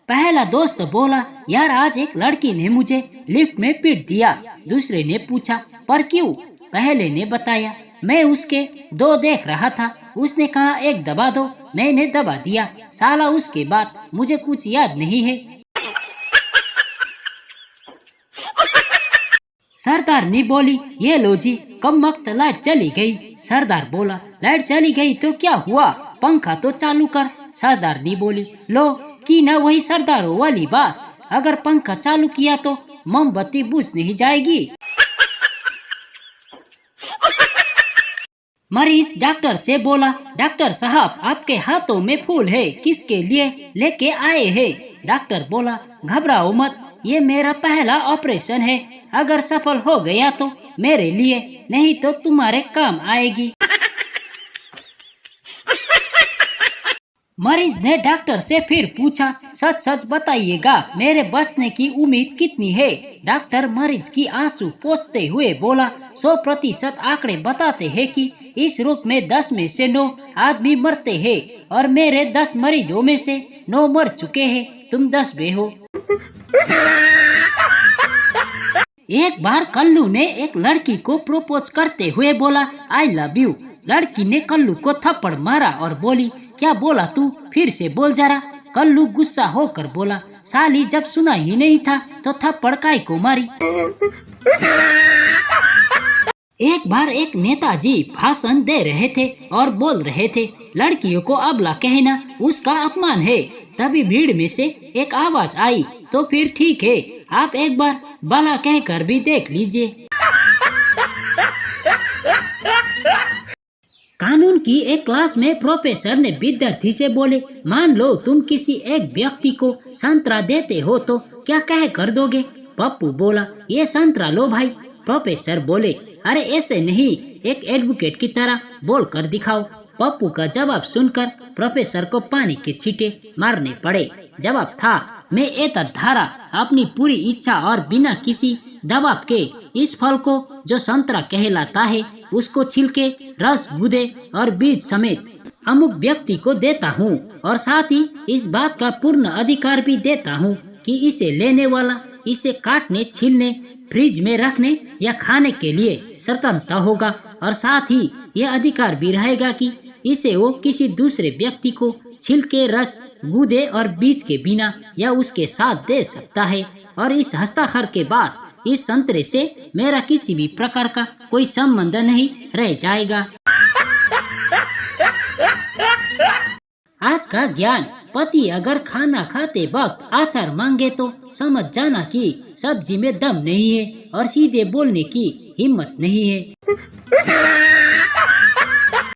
पहला दोस्त बोला, यार आज एक लड़की ने मुझे लिफ्ट में पीट दिया। दूसरे ने पूछा, पर क्यों? पहले ने बताया, मैं उसके दो देख रहा था, उसने कहा एक दबा दो, मैंने दबा दिया। साला उसके बाद मुझे कुछ याद नहीं है। सरदारनी बोली, ये लो जी, कम वक्त लाइट चली गई। सरदार बोला, लाइट चली गई तो क्या हुआ, पंखा तो चालू कर। सरदारनी बोली, लो की न वही सरदारों वाली बात, अगर पंखा चालू किया तो मोमबत्ती बुझ नहीं जाएगी। मरीज डॉक्टर से बोला, डॉक्टर साहब आपके हाथों में फूल है, किसके लिए लेके आए हैं? डॉक्टर बोला, घबराओ मत, ये मेरा पहला ऑपरेशन है, अगर सफल हो गया तो मेरे लिए, नहीं तो तुम्हारे काम आएगी। मरीज ने डॉक्टर से फिर पूछा, सच सच बताइएगा, मेरे बचने की उम्मीद कितनी है? डॉक्टर मरीज की आंसू पोंछते हुए बोला, 100% आंकड़े बताते हैं कि इस रोग में 10 में से 9 आदमी मरते हैं और मेरे 10 मरीजों में से 9 मर चुके हैं, तुम 10वें हो। एक बार कल्लू ने एक लड़की को प्रपोज करते हुए बोला, आई लव यू। लड़की ने कल्लू को थप्पड़ मारा और बोली, क्या बोला तू, फिर से बोल जरा। कल्लू गुस्सा होकर बोला, साली जब सुना ही नहीं था तो थप्पड़ काहे को मारी। एक बार एक नेताजी भाषण दे रहे थे और बोल रहे थे, लड़कियों को अबला कहना उसका अपमान है। तभी भीड़ में से एक आवाज आई, तो फिर ठीक है, आप एक बार बाला कहकर भी देख लीजिए। कानून की एक क्लास में प्रोफेसर ने विद्यार्थी से बोले, मान लो तुम किसी एक व्यक्ति को संतरा देते हो तो क्या कह कर दोगे? पप्पू बोला, ये संतरा लो भाई। प्रोफेसर बोले, अरे ऐसे नहीं, एक एडवोकेट की तरह बोल कर दिखाओ। पप्पू का जवाब सुनकर प्रोफेसर को पानी के छींटे मारने पड़े। जवाब था, मैं एतत् धारा, अपनी पूरी इच्छा और बिना किसी दबाव के इस फल को जो संतरा कहलाता है उसको छिलके, रस, गूदे और बीज समेत अमुक व्यक्ति को देता हूँ और साथ ही इस बात का पूर्ण अधिकार भी देता हूँ कि इसे लेने वाला इसे काटने, छीलने, फ्रिज में रखने या खाने के लिए स्वतंत्र होगा और साथ ही यह अधिकार भी रहेगा कि इसे वो किसी दूसरे व्यक्ति को छिलके, रस, गूदे और बीज के बिना या उसके साथ दे सकता है। और इस हस्ताक्षर के बाद इस संतरे से मेरा किसी भी प्रकार का कोई संबंध नहीं रह जाएगा। आज का ज्ञान, पति अगर खाना खाते वक्त अचार मांगे तो समझ जाना कि सब्जी में दम नहीं है और सीधे बोलने की हिम्मत नहीं है।